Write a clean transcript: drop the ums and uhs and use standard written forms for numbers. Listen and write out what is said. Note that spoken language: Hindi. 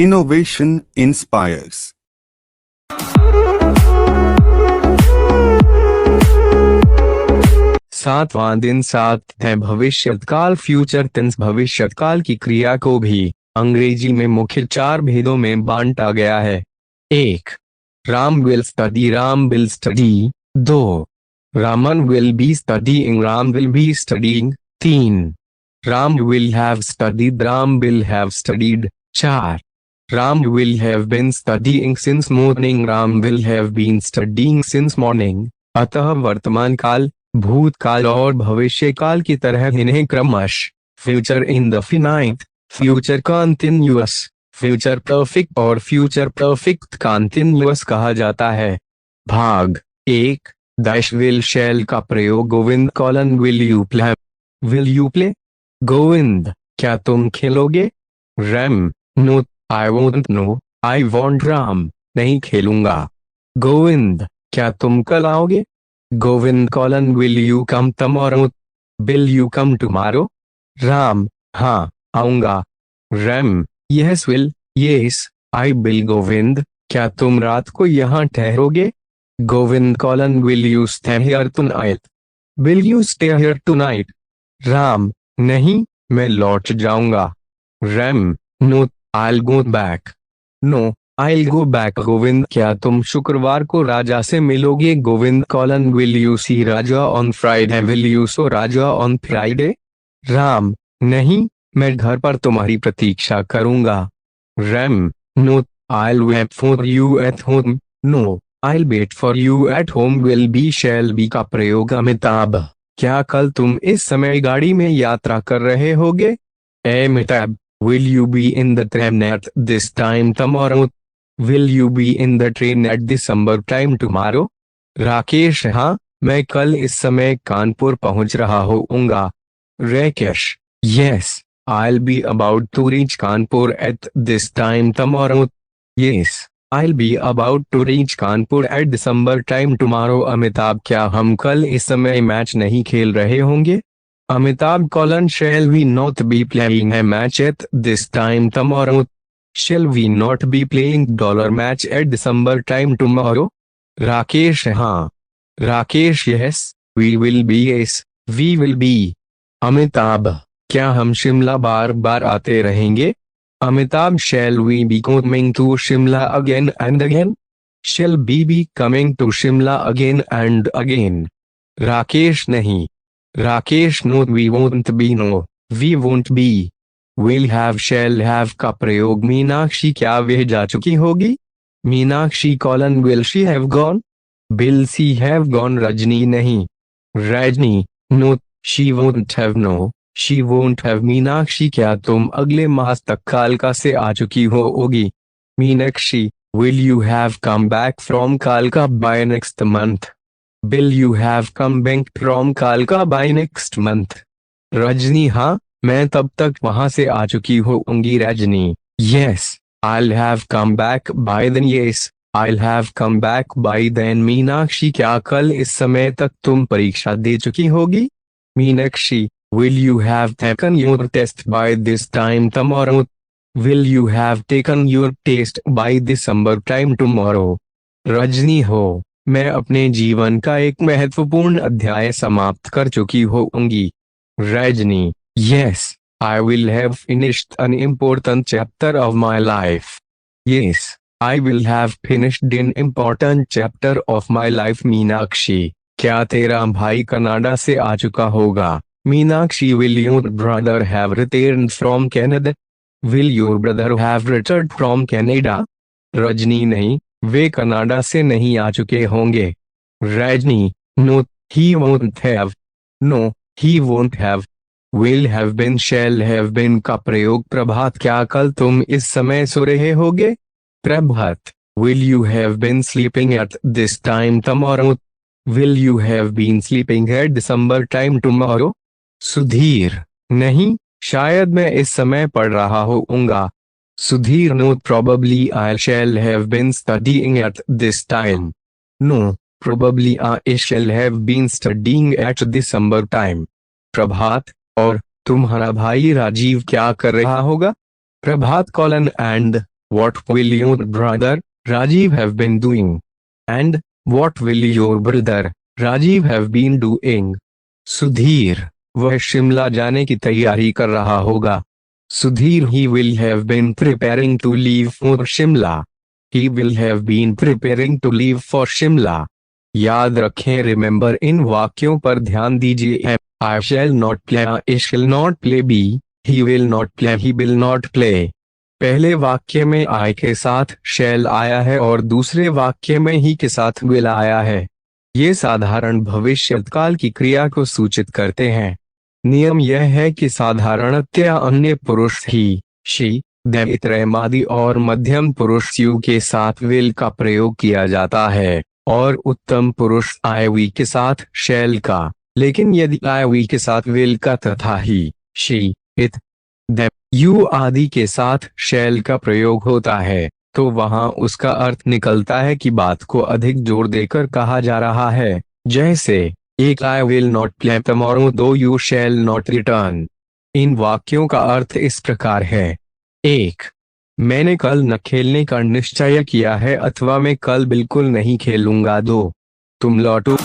Innovation inspires. सातवां दिन सात है भविष्यकाल फ्यूचर टेंस भविष्यकाल की क्रिया को भी अंग्रेजी में मुख्य चार भेदों में बांटा गया है। 1. Ram will study 2. Raman will be studying Ram will be studying 3. Ram will have studied 4. Ram will have been studying since morning Ram will have been studying since morning. अतः वर्तमान काल, भूतकाल और भविष्य काल की तरह इन्हें क्रमशः future indefinite, future continuous, future perfect और फ्यूचर परफेक्ट कंटिन्यूअस कहा जाता है। भाग 1. डैश विल शैल का प्रयोग Govind colon will you play Govind, क्या तुम खेलोगे? Ram, no I won't no I want Ram, नहीं खेलूंगा। गोविंद, क्या तुम कल आओगे? Govind colon will you come tomorrow, will you come tomorrow? Ram, हाँ आऊंगा। Ram, yes will, yes I will Govind, क्या तुम रात को यहाँ ठहरोगे? Govind colon will you stay here tonight, will you stay here tonight? Ram, नहीं मैं लौट जाऊंगा। Ram, no I'll go back. No, I'll go back. Govind, क्या तुम शुक्रवार को राजा से मिलोगे? Govind colon will you see Raja on Friday, will you so Raja on Friday? Ram, नहीं मैं घर पर तुम्हारी प्रतीक्षा करूंगा। Ram, no I'll wait for you at home. No, I'll wait for you at home. will be shall be का प्रयोग अमिताभ, क्या कल तुम इस समय गाड़ी में यात्रा कर रहे होगे? Amitabh, will you be in the train at this time tomorrow? will you be in the train at December time tomorrow? Rakesh, हाँ मैं कल इस समय कानपुर पहुंच रहा होऊंगा। Rakesh, yes I'll be about to reach Kanpur at this time tomorrow. yes I'll be about to reach Kanpur at December time tomorrow. Amitabh, क्या हम कल इस समय मैच नहीं खेल रहे होंगे? Amitabh colon shall we not be playing a match at this time tomorrow? shall we not be playing $match at December time tomorrow? Rakesh, हाँ। Rakesh, yes we will be, yes we will be. Amitabh, क्या हम शिमला बार बार आते रहेंगे? Amitabh, shall we be coming to Shimla again and again? shall we be coming to Shimla again and again? Rakesh, नहीं। Rakesh, no we won't be, no we won't be. Will have shall have का प्रयोग मीनाक्षी, क्या वह जा चुकी होगी? Meenakshi colon will she have gone, will she have gone? Rajni, नहीं। Rajni, no she won't have, no she won't have. Meenakshi, क्या तुम अगले मास तक कालका से आ चुकी होगी? Meenakshi, will you have come back from कालका by next month, will you have come back from Kalka by next month? Rajni, हाँ मैं तब तक वहां से आ चुकी होऊंगी। Rajni, yes I'll have come back by then, yes I'll have come back by then. Meenakshi, क्या कल इस समय तक तुम परीक्षा दे चुकी होगी? Meenakshi, will you have taken your test by this time tomorrow? will you have taken your test by December time tomorrow? Rajni, हो मैं अपने जीवन का एक महत्वपूर्ण अध्याय समाप्त कर चुकी होऊंगी। Rajni, yes I will have finished an important chapter of my life. yes I will have finished an important chapter of my life. Meenakshi, क्या तेरा भाई कनाडा से आ चुका होगा? Meenakshi, will your brother have returned from Canada? will your brother have returned from Canada? Rajni, नहीं वे कनाडा से नहीं आ चुके होंगे। Rajni, no he won't have, no he won't have। will have been shall have been का प्रयोग प्रभात, क्या कल तुम इस समय सो रहे होगे? प्रभात, will you have been sleeping at this time tomorrow? will you have been sleeping at December time tomorrow? Sudhir, नहीं शायद मैं इस समय पढ़ रहा होऊंगा। Sudhir, no probably I shall have been studying at this time. no probably I shall have been studying at December time. प्रभात, और तुम्हारा भाई राजीव क्या कर रहा होगा? Prabhat colon and What will your brother, Rajiv have been doing? And, what will your brother, Rajiv have been doing? Sudhir, वह शिमला जाने की तैयारी कर रहा होगा। Sudhir, he will have been preparing to leave for Shimla. He will have been preparing to leave for Shimla. याद रखें, रिमेंबर, इन वाक्यों पर ध्यान दीजिए। I shall not play, I shall not play be, he will not play, he will not play। पहले वाक्य में I के साथ shall आया है और दूसरे वाक्य में he के साथ will आया है। ये साधारण भविष्यकाल की क्रिया को सूचित करते हैं। नियम यह है कि साधारणतया अन्य पुरुष ही, she, them इतरेमादि और मध्यम पुरुष you के साथ will का प्रयोग किया जाता है और उत्तम पुरुष I we के साथ shall का। लेकिन यदि I we के साथ will का तथा he, she, it, them, you आदि के साथ shall का प्रयोग होता है तो वहां उसका अर्थ निकलता है कि बात को अधिक जोर देकर कहा जा रहा है। जैसे, एक I will not play tomorrow though you shall not return। इन वाक्यों का अर्थ इस प्रकार है। 1. मैंने कल न खेलने का निश्चय किया है अथवा मैं कल बिल्कुल नहीं खेलूंगा। 2. तुम लौटो।